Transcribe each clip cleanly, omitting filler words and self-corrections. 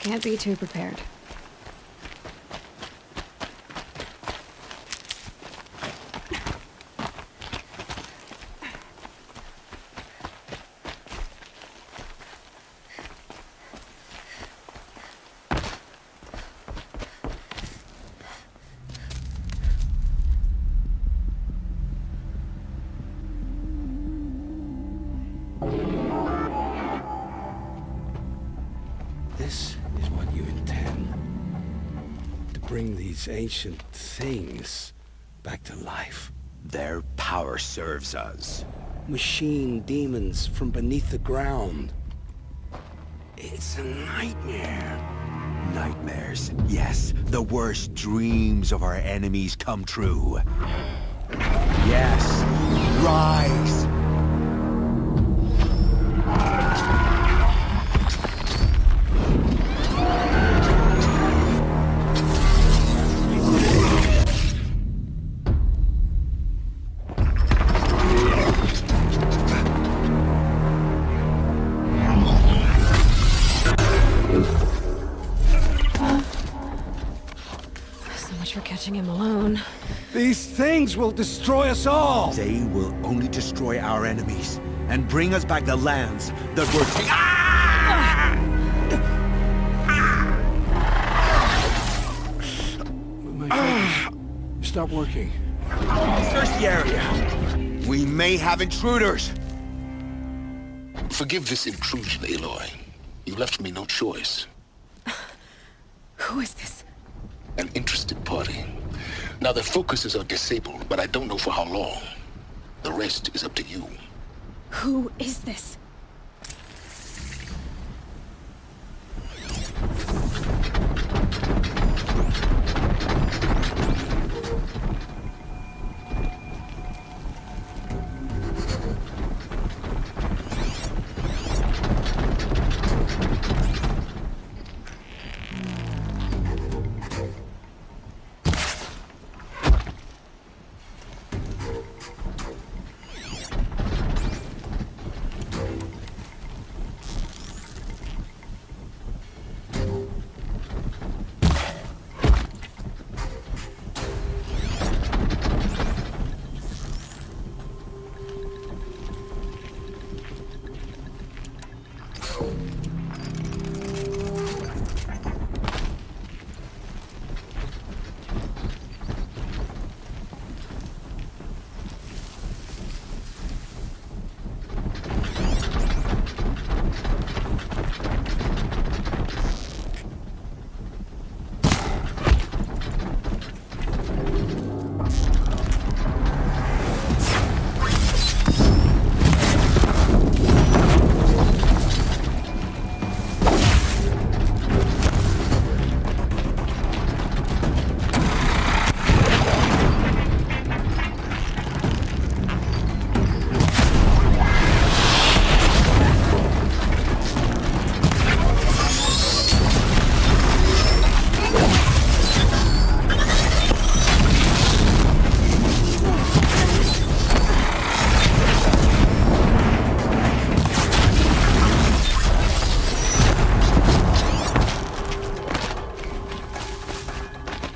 Can't be too prepared. This is what you intend. To bring these ancient things back to life. Their power serves us. Machine demons from beneath the ground. It's a nightmare. Nightmares, yes. The worst dreams of our enemies come true. Yes, rise! So much for catching him alone. These things will destroy us all! They will only destroy our enemies and bring us back the lands that were taken. My focus. Stop working. Search the area. We may have intruders. Forgive this intrusion, Aloy. You left me no choice. Who is this? An interested party. Now their focuses are disabled, but I don't know for how long. The rest is up to you. Who is this?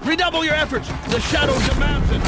Redouble your efforts! The shadows are mounted!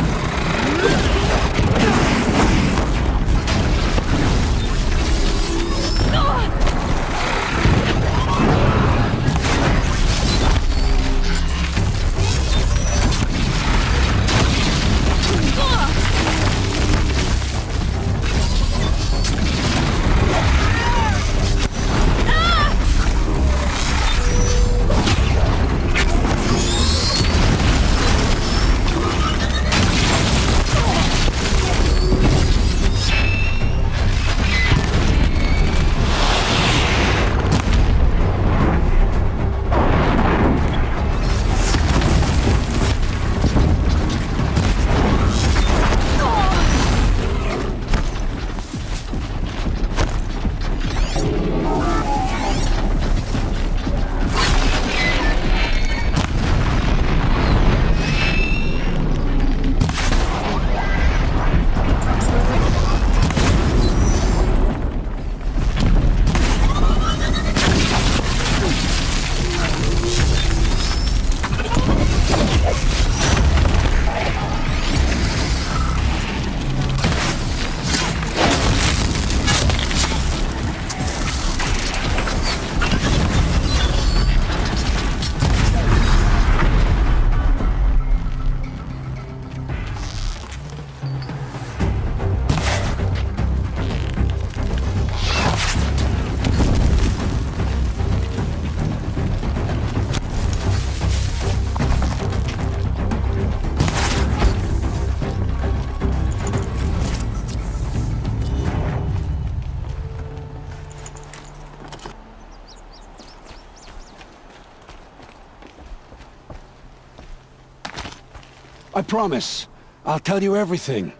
I promise. I'll tell you everything.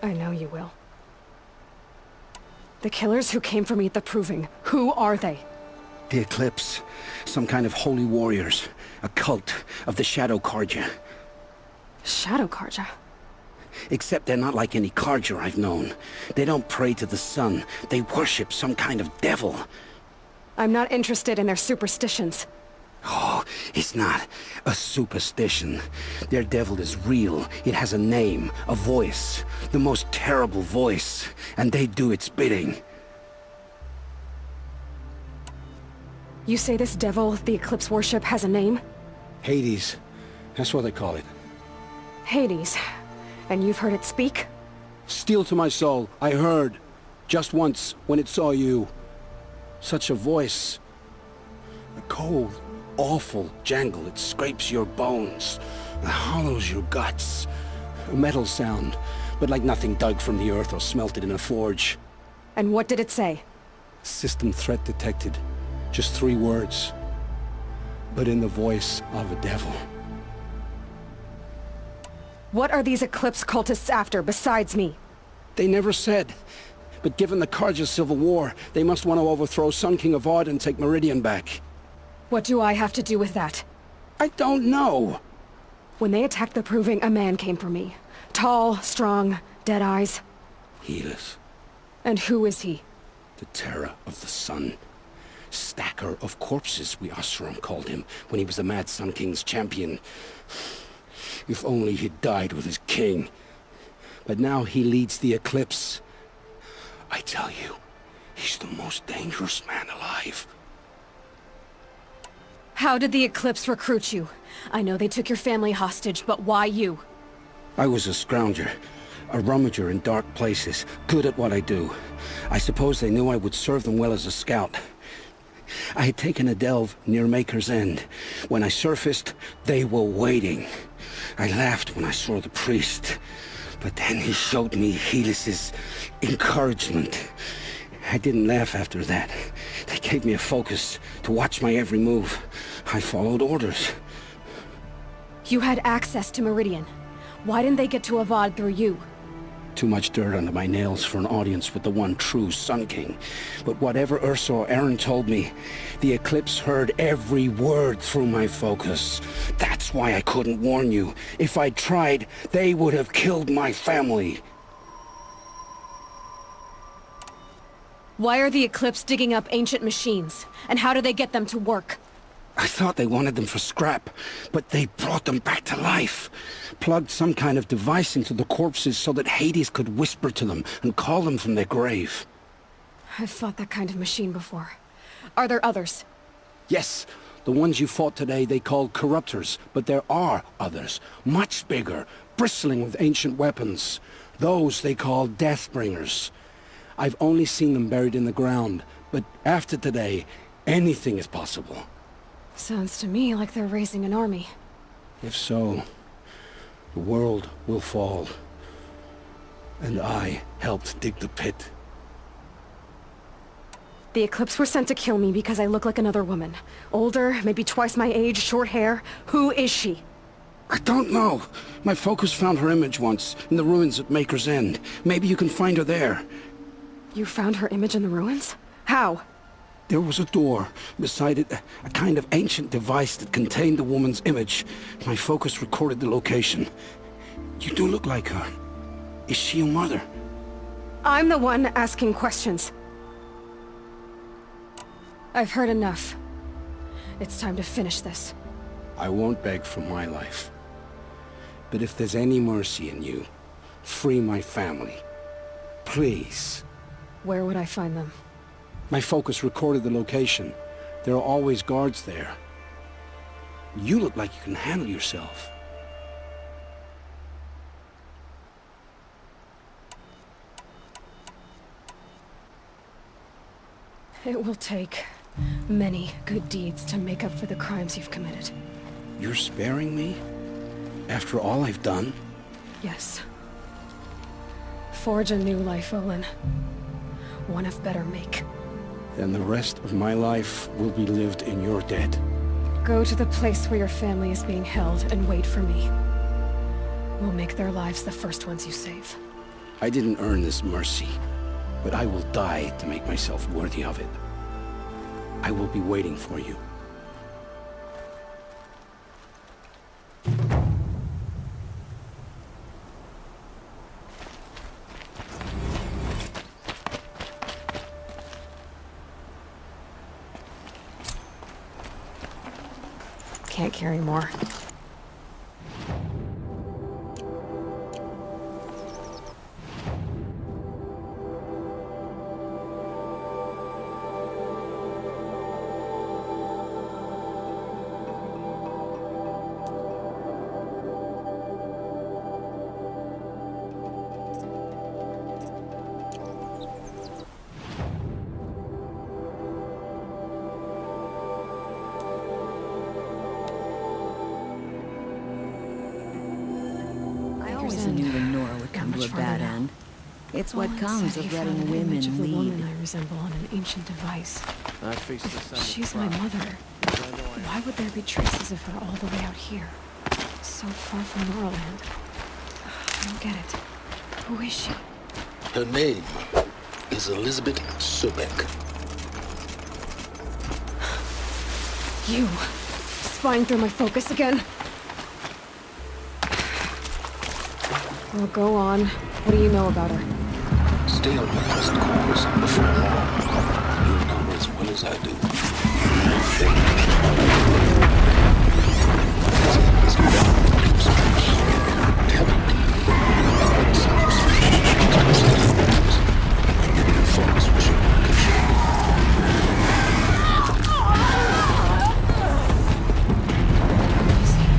I know you will. The killers who came for me at the Proving, who are they? The Eclipse. Some kind of holy warriors. A cult of the Shadow Carja. Shadow Carja? Except they're not like any Carja I've known. They don't pray to the sun. They worship some kind of devil. I'm not interested in their superstitions. Oh, it's not a superstition. Their devil is real. It has a name, a voice. The most terrible voice. And they do its bidding. You say this devil the Eclipse worship has a name? Hades. That's what they call it. Hades. And you've heard it speak? Steel to my soul. I heard. Just once, when it saw you. Such a voice. A cold, awful jangle. It scrapes your bones. It hollows your guts. A metal sound, but like nothing dug from the earth or smelted in a forge. And what did it say? System threat detected. Just 3 words. But in the voice of a devil. What are these Eclipse cultists after, besides me? They never said. But given the Carja civil war, they must want to overthrow Sun King Avad and take Meridian back. What do I have to do with that? I don't know. When they attacked the Proving, a man came for me. Tall, strong, dead eyes. Helis, And who is he? the terror of the sun. Stacker of corpses, we Osram called him, when he was the Mad Sun King's champion. If only he'd died with his king. But now he leads the Eclipse. I tell you, he's the most dangerous man alive. How did the Eclipse recruit you? I know they took your family hostage, but why you? I was a scrounger, a rummager in dark places, good at what I do. I suppose they knew I would serve them well as a scout. I had taken a delve near Maker's End. When I surfaced, they were waiting. I laughed when I saw the priest, but then he showed me Helis's encouragement. I didn't laugh after that. They gave me a focus to watch my every move. I followed orders. You had access to Meridian. Why didn't they get to Avad through you? Too much dirt under my nails for an audience with the one true Sun King. But whatever Ursa or Aaron told me, the Eclipse heard every word through my focus. That's why I couldn't warn you. If I'd tried, they would have killed my family. Why are the Eclipse digging up ancient machines? And how do they get them to work? I thought they wanted them for scrap, but they brought them back to life. Plugged some kind of device into the corpses so that Hades could whisper to them and call them from their grave. I've fought that kind of machine before. Are there others? Yes, the ones you fought today they called corruptors, but there are others, much bigger, bristling with ancient weapons. Those they call Deathbringers. I've only seen them buried in the ground, but after today, anything is possible. Sounds to me like they're raising an army. If so, the world will fall. And I helped dig the pit. The Eclipse were sent to kill me because I look like another woman. Older, maybe twice my age, short hair. Who is she? I don't know. My focus found her image once, in the ruins at Maker's End. Maybe you can find her there. You found her image in the ruins? How? There was a door. Beside it, a kind of ancient device that contained the woman's image. My focus recorded the location. You do look like her. Is she your mother? I'm the one asking questions. I've heard enough. It's time to finish this. I won't beg for my life. But if there's any mercy in you, free my family. Please. Where would I find them? My focus recorded the location. There are always guards there. You look like you can handle yourself. It will take many good deeds to make up for the crimes you've committed. You're sparing me? After all I've done? Yes. Forge a new life, Olin. One of better make. Then the rest of my life will be lived in your debt. Go to the place where your family is being held and wait for me. We'll make their lives the first ones you save. I didn't earn this mercy, but I will die to make myself worthy of it. I will be waiting for you. Can't carry more. I always knew the Nora would come to a bad end. It's what comes of letting women The lead. woman I resemble on an ancient device. I face the sun. She's my mother. Why would there be traces of her all the way out here? So far from Norland. I don't get it. Who is she? Her name is Elizabeth Sobek. You! Spying through my focus again? Well, go on. What do you know about her? Stay on your present course before long. You'll know her as well as I do.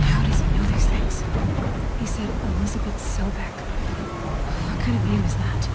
How does he know these things? He said Elizabeth Sobek. What kind of name is that?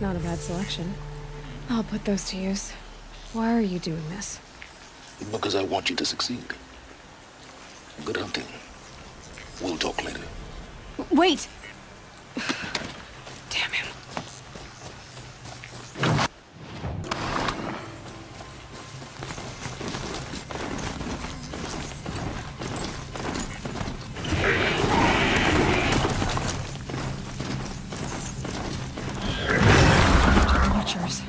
Not a bad selection. I'll put those to use. Why are you doing this? Because I want you to succeed. Good hunting. We'll talk later. Wait! Damn him. Watchers.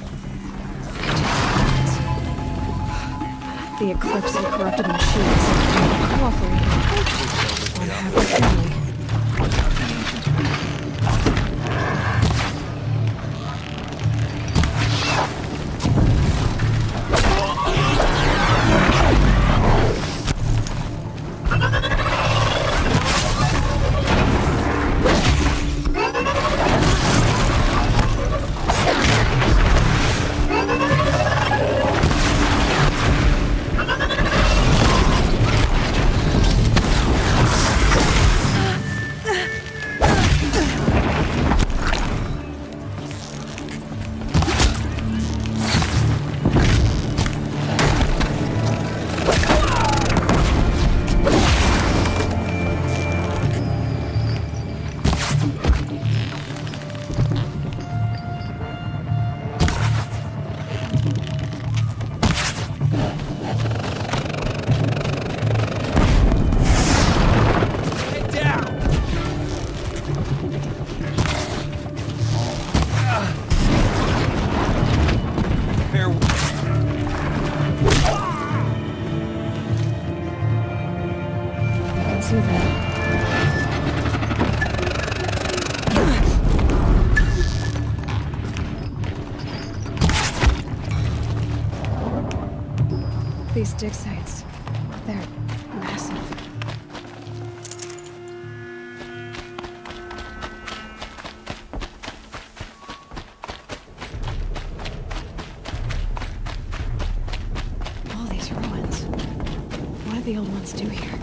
The Eclipse and corrupted machines. Cooperating. One happy family. to them. These dig sites, they're massive. All these ruins. What did the old ones do here?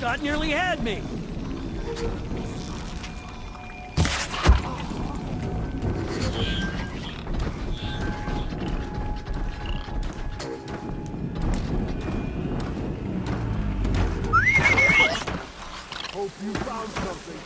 Scott nearly had me. Hope you found something.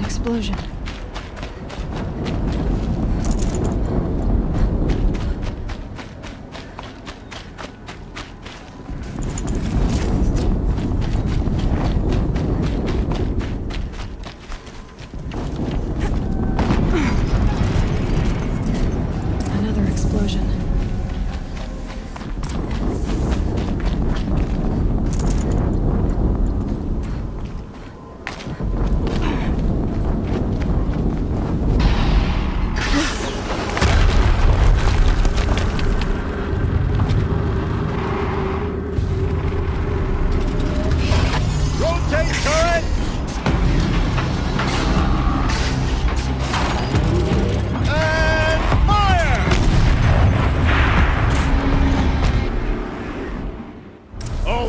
Explosion. Another explosion.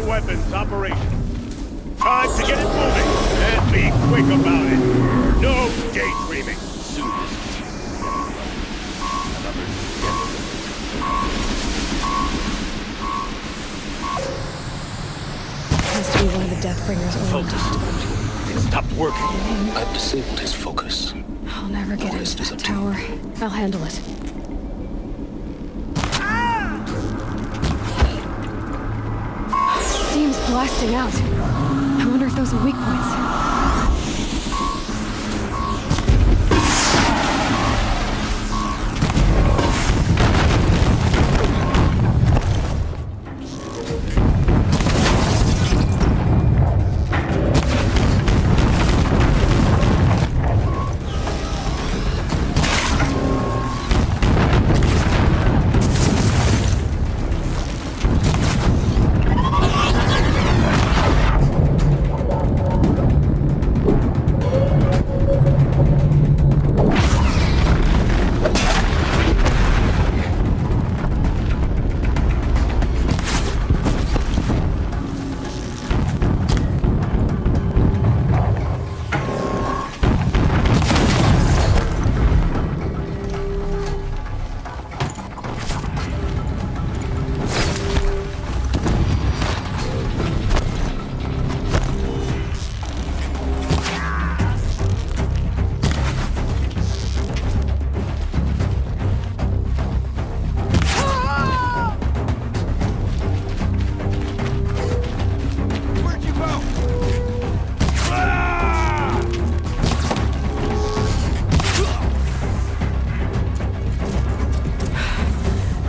Weapons operation. Time to get it moving! And be quick about it! No daydreaming! Has to be one of the Deathbringers old. It stopped working. I've disabled his focus. I'll never get rest into is that up to you. tower. I'll handle it. Steam's blasting out. I wonder if those are weak points.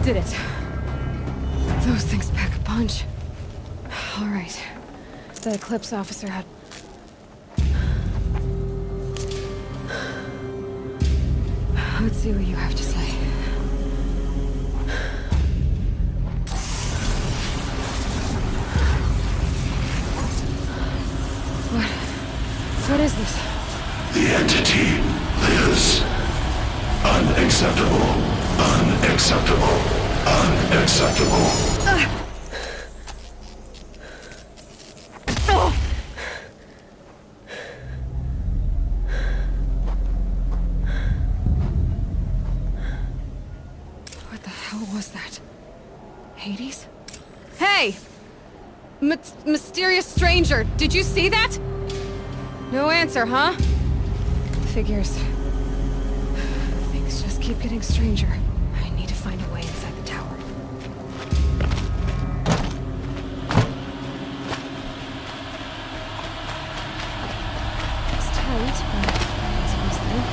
Did it. Those things pack a punch. All right. The Eclipse officer had... Let's see what you have to say. What is this? The entity lives. Unacceptable. Unacceptable. Unacceptable. What the hell was that? Hades? Hey! Mysterious stranger, did you see that? No answer, huh? Figures. Things just keep getting stranger. I need to find a way inside the tower. It's tight, but it's almost there.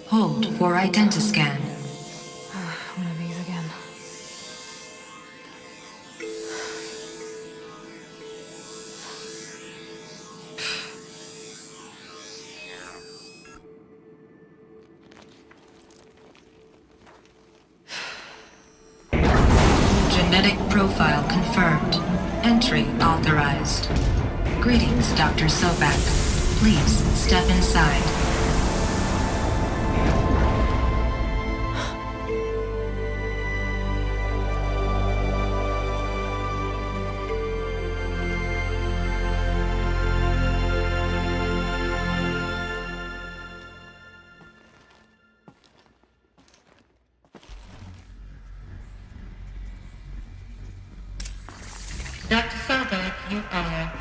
Hold for identiscan. One of these again. Genetic profile confirmed. Entry authorized. Greetings, Dr. Sobak. Please step inside. Dr. Sobak, you are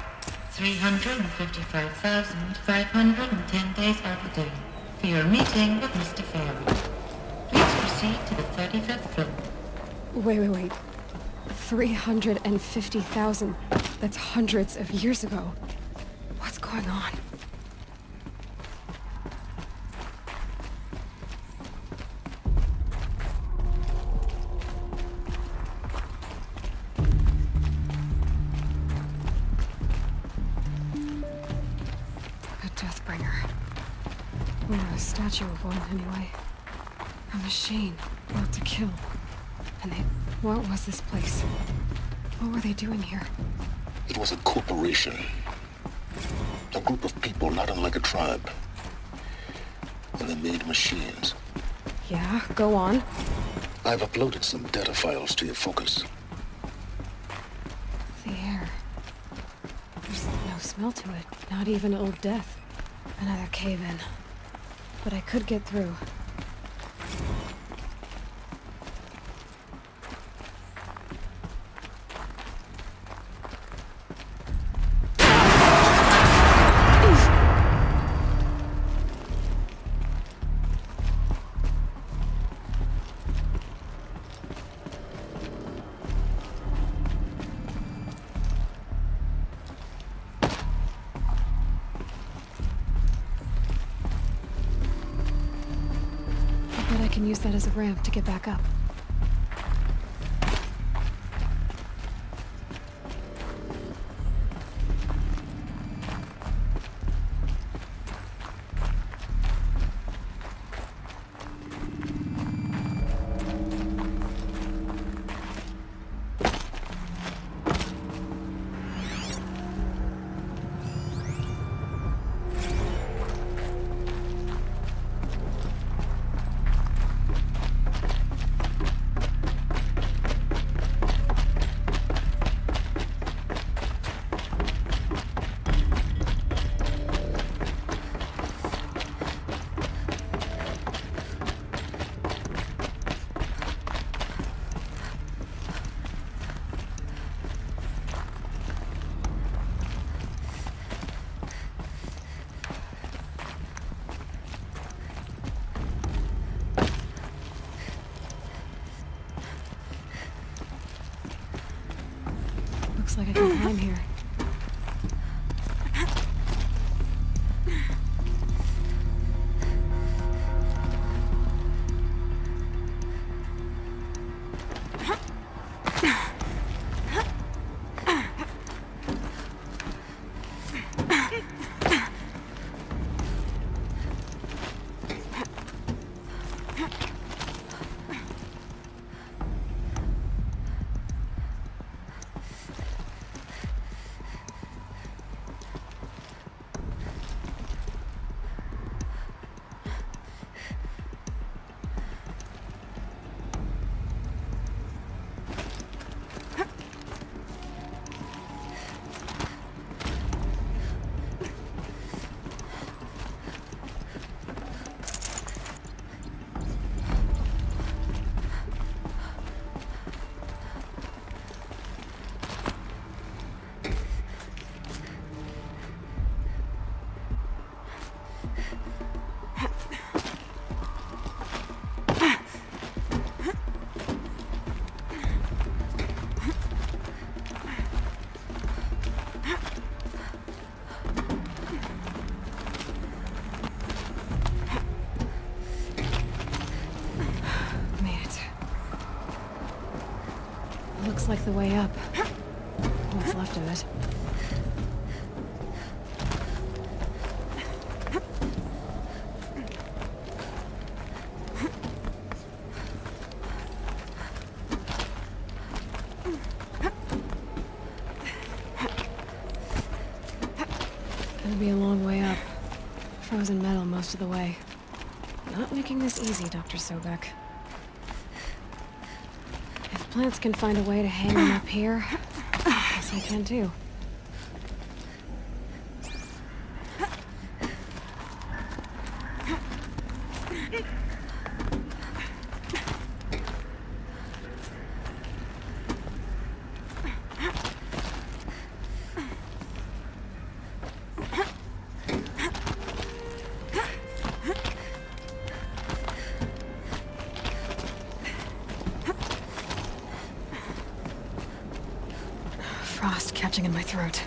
355,510 days overdue for your meeting with Mr. Farrell. Please proceed to the 35th floor. Wait. 350,000. That's hundreds of years ago. What's going on? A Deathbringer. Or a statue of one, anyway. A machine, built to kill. And what was this place? What were they doing here? It was a corporation. A group of people not unlike a tribe. And they made machines. Yeah, go on. I've uploaded some data files to your focus. The air. There's no smell to it. Not even Old Death. Another cave-in. But I could get through. I can use that as a ramp to get back up. Looks like I can climb here. Looks like the way up. What's left of it. Gonna be a long way up. Frozen metal most of the way. Not making this easy, Dr. Sobek. If plants can find a way to hang them up here, I guess I can too. Frost catching in my throat.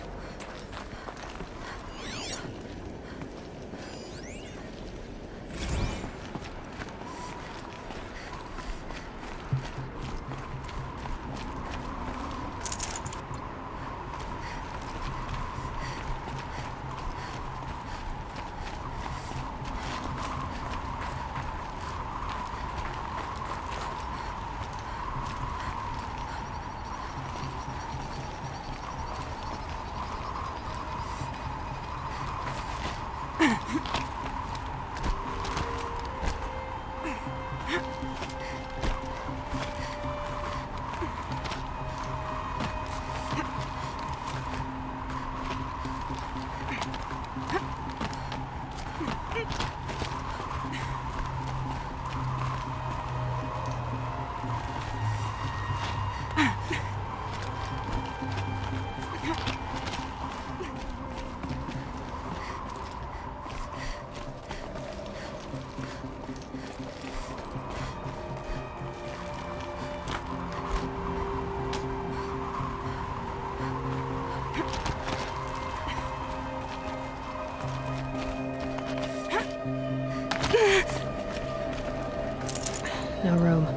No room.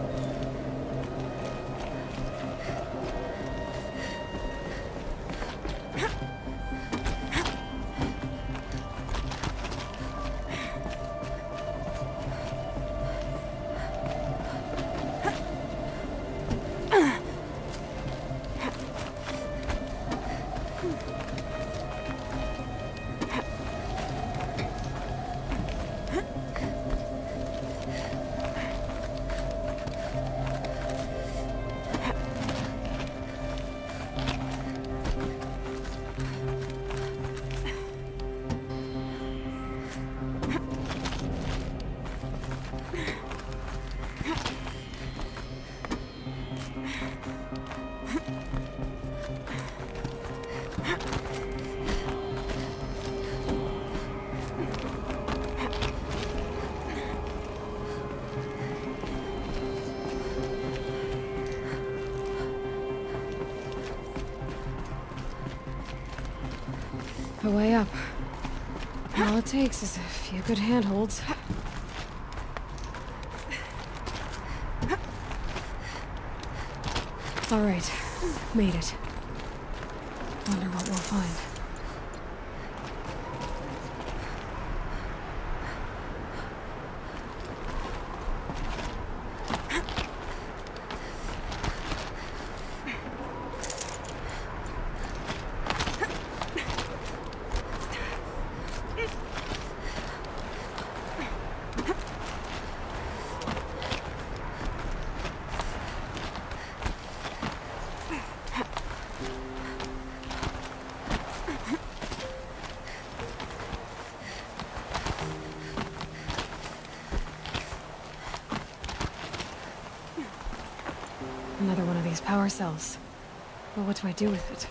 A way up. All it takes is a few good handholds. All right, made it. Wonder what we'll find. Another one of these power cells. Well, what do I do with it?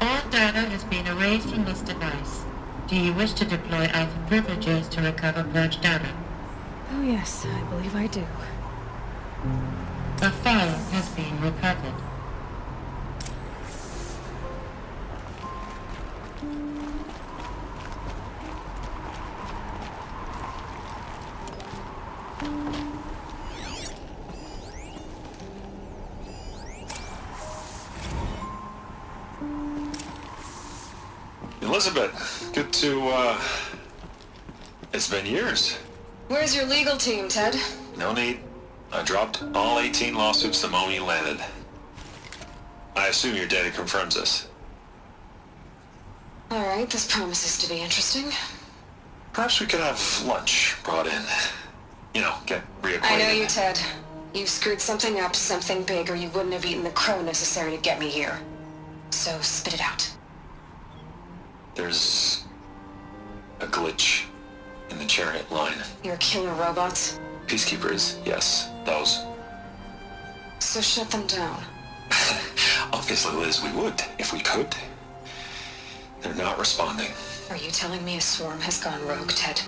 All data has been erased from this device. Do you wish to deploy Alpha privileges to recover purged data? Oh yes, I believe I do. A file has been recovered. Elizabeth, good to, it's been years. Where's your legal team, Ted? No need. I dropped all 18 lawsuits the moment you landed. I assume your data confirms this. All right, this promises to be interesting. Perhaps we could have lunch brought in. You know, get reacquainted. I know you, Ted. You screwed something up, something big, or you wouldn't have eaten the crow necessary to get me here. So spit it out. There's a glitch in the chariot line. Your killer robots? Peacekeepers, yes, those. So shut them down. Obviously, Liz, we would, if we could. They're not responding. Are you telling me a swarm has gone rogue, Ted?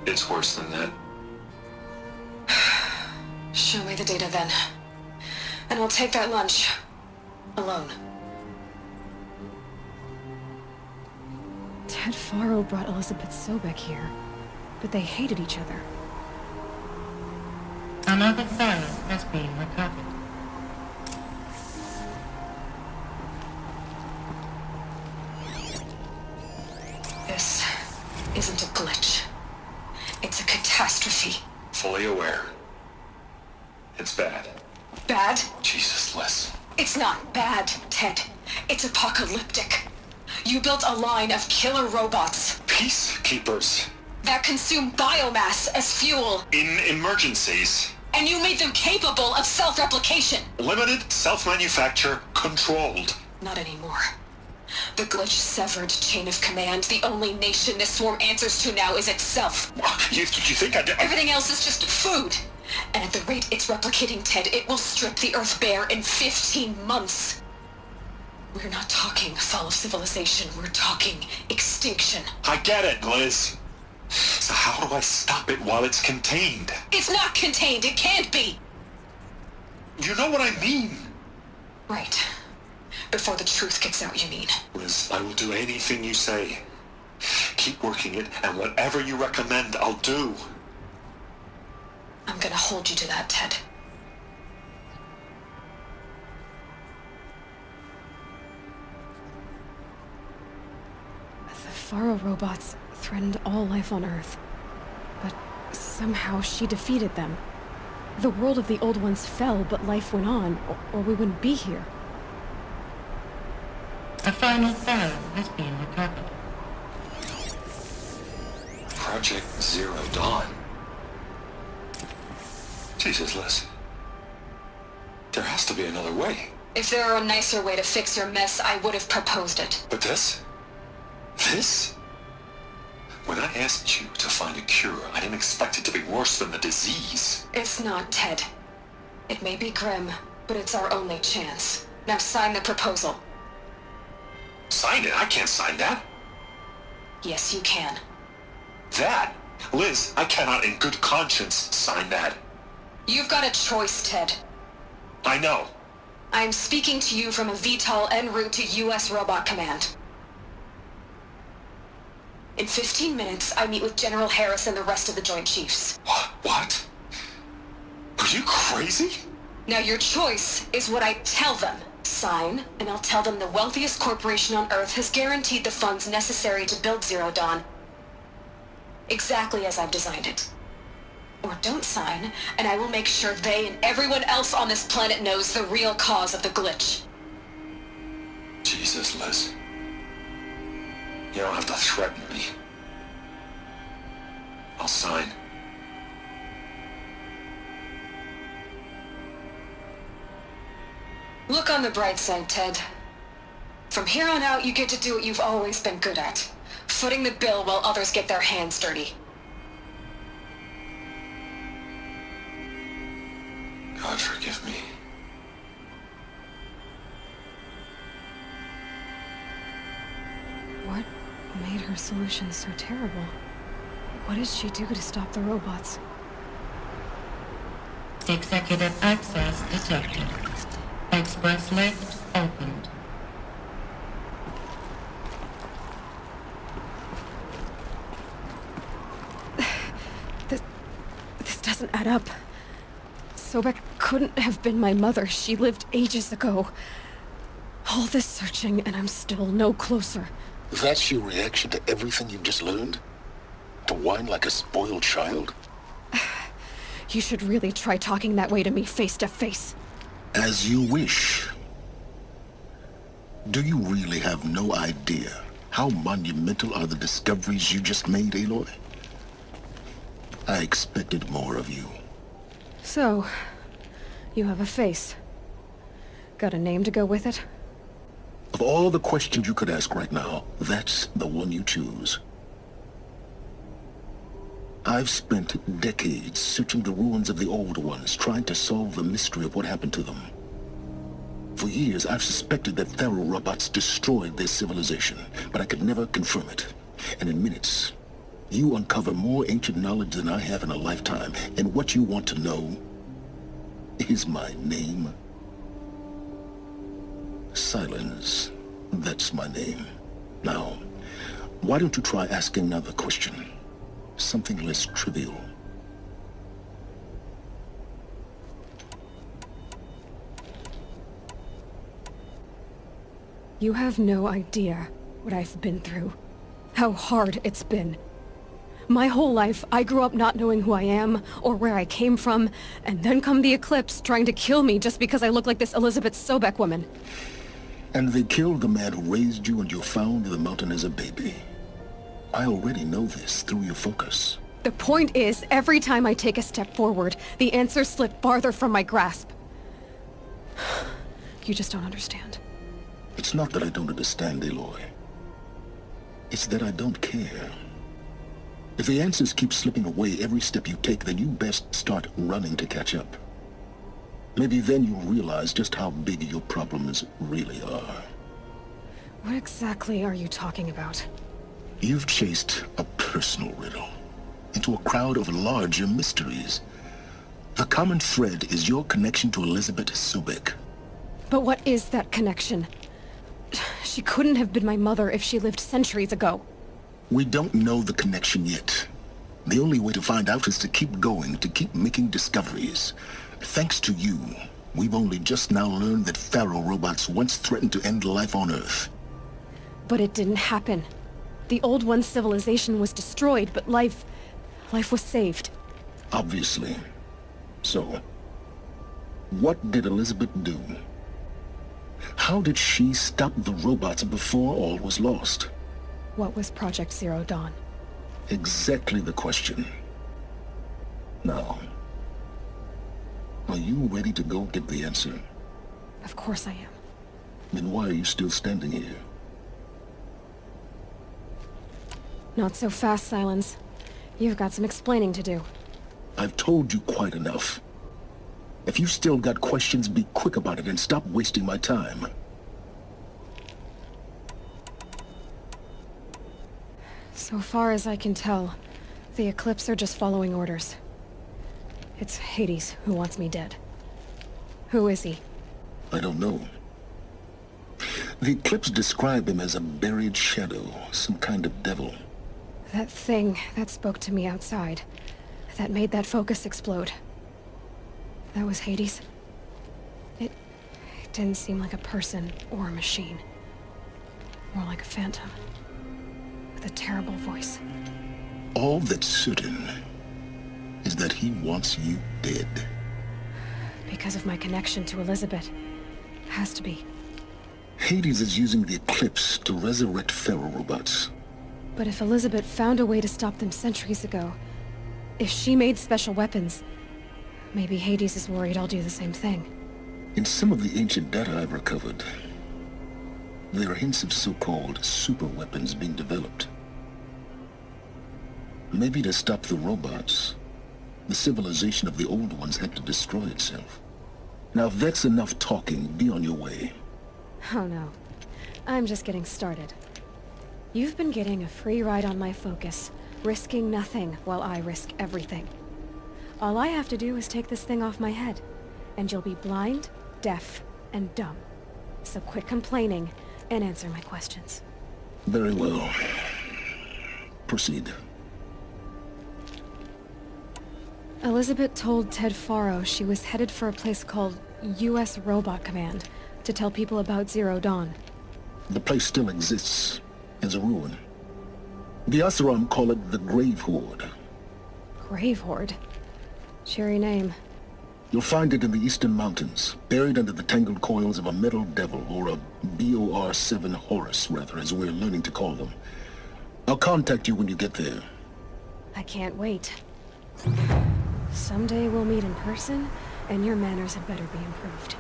It's worse than that. Show me the data then. And I'll take that lunch. Alone. Ted Faro brought Elizabeth Sobek here, but they hated each other. Another file has been recovered. fully aware. It's bad. Bad? Jesus, Liz. It's not bad, Ted. It's apocalyptic. You built a line of killer robots Peacekeepers. that consume biomass as fuel, In emergencies. and you made them capable of self-replication. Limited, self-manufacture, controlled. Not anymore. The glitch severed chain of command. The only nation this swarm answers to now is itself. You think I did? Everything else is just food. And at the rate it's replicating, Ted, it will strip the Earth bare in 15 months. We're not talking fall of civilization. We're talking extinction. I get it, Liz. So how do I stop it while it's contained? It's not contained. It can't be. You know what I mean. Right. Before the truth gets out, you mean. Liz, I will do anything you say. Keep working it, and whatever you recommend, I'll do. I'm gonna hold you to that, Ted. The Faro robots threatened all life on Earth. But somehow she defeated them. The world of the old ones fell, but life went on, or we wouldn't be here. A final Pharaoh has been recovered. Project Zero Dawn. Jesus, Liz. There has to be another way. If there were a nicer way to fix your mess, I would have proposed it. But this? This? When I asked you to find a cure, I didn't expect it to be worse than the disease. It's not, Ted. It may be grim, but it's our only chance. Now sign the proposal. Sign it? I can't sign that. Yes, you can. That? Liz, I cannot in good conscience sign that. You've got a choice, Ted. I know. I am speaking to you from a VTOL en route to U.S. Robot Command. In 15 minutes, I meet with General Harris and the rest of the Joint Chiefs. What? Are you crazy? Now your choice is what I tell them. Sign, and I'll tell them the wealthiest corporation on Earth has guaranteed the funds necessary to build Zero Dawn. Exactly as I've designed it. Or don't sign, and I will make sure they and everyone else on this planet knows the real cause of the glitch. Jesus, Liz. You don't have to threaten me. I'll sign. Look on the bright side, Ted. From here on out, you get to do what you've always been good at. Footing the bill while others get their hands dirty. God forgive me. What made her solution so terrible? What did she do to stop the robots? Executive access detected. Express lift opened. This doesn't add up. Sobek couldn't have been my mother. She lived ages ago. All this searching, and I'm still no closer. That's your reaction to everything you've just learned? To whine like a spoiled child? You should really try talking that way to me face to face. As you wish. Do you really have no idea how monumental are the discoveries you just made, Aloy? I expected more of you. So, you have a face. Got a name to go with it? Of all the questions you could ask right now, that's the one you choose. I've spent decades searching the ruins of the old ones, trying to solve the mystery of what happened to them. For years, I've suspected that Thero robots destroyed their civilization, but I could never confirm it. And in minutes, you uncover more ancient knowledge than I have in a lifetime, and what you want to know is my name. Silence. That's my name. Now, why don't you try asking another question? Something less trivial. You have no idea what I've been through. How hard it's been. My whole life, I grew up not knowing who I am, or where I came from, and then come the Eclipse trying to kill me just because I look like this Elizabeth Sobek woman. And they killed the man who raised you and you found in the mountain as a baby. I already know this through your focus. The point is, every time I take a step forward, the answers slip farther from my grasp. You just don't understand. It's not that I don't understand, Aloy. It's that I don't care. If the answers keep slipping away every step you take, then you best start running to catch up. Maybe then you'll realize just how big your problems really are. What exactly are you talking about? You've chased a personal riddle into a crowd of larger mysteries. The common thread is your connection to Elizabeth Sobek. But what is that connection? She couldn't have been my mother if she lived centuries ago. We don't know the connection yet. The only way to find out is to keep going, to keep making discoveries. Thanks to you, we've only just now learned that Pharaoh robots once threatened to end life on Earth. But it didn't happen. The Old One's civilization was destroyed, but life was saved. Obviously. So, what did Elizabeth do? How did she stop the robots before all was lost? What was Project Zero Dawn? Exactly the question. Now, are you ready to go get the answer? Of course I am. Then why are you still standing here? Not so fast, Silence. You've got some explaining to do. I've told you quite enough. If you've still got questions, be quick about it and stop wasting my time. So far as I can tell, the Eclipse are just following orders. It's Hades who wants me dead. Who is he? I don't know. The Eclipse describe him as a buried shadow, some kind of devil. That thing that spoke to me outside, that made that focus explode. That was Hades. It didn't seem like a person or a machine. More like a phantom. With a terrible voice. All that's certain is that he wants you dead. Because of my connection to Elizabeth. Has to be. Hades is using the Eclipse to resurrect Pharaoh robots. But if Elizabeth found a way to stop them centuries ago, if she made special weapons, maybe Hades is worried I'll do the same thing. In some of the ancient data I've recovered, there are hints of so-called super weapons being developed. Maybe to stop the robots, the civilization of the old ones had to destroy itself. Now if that's enough talking, be on your way. Oh no. I'm just getting started. You've been getting a free ride on my focus, risking nothing while I risk everything. All I have to do is take this thing off my head, and you'll be blind, deaf, and dumb. So quit complaining and answer my questions. Very well. Proceed. Elizabeth told Ted Faro she was headed for a place called U.S. Robot Command to tell people about Zero Dawn. The place still exists, as a ruin. The Asaram call it the Grave Horde. Grave Horde? Cheery name. You'll find it in the eastern mountains, buried under the tangled coils of a metal devil, or a BOR-7 Horus, rather, as we're learning to call them. I'll contact you when you get there. I can't wait. Someday we'll meet in person, and your manners had better be improved.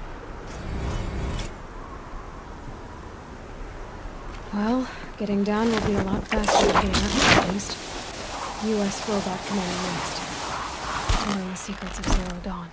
Well, getting down will be a lot faster than getting up, at least. U.S. Robot Command next. Knowing the secrets of Zero Dawn.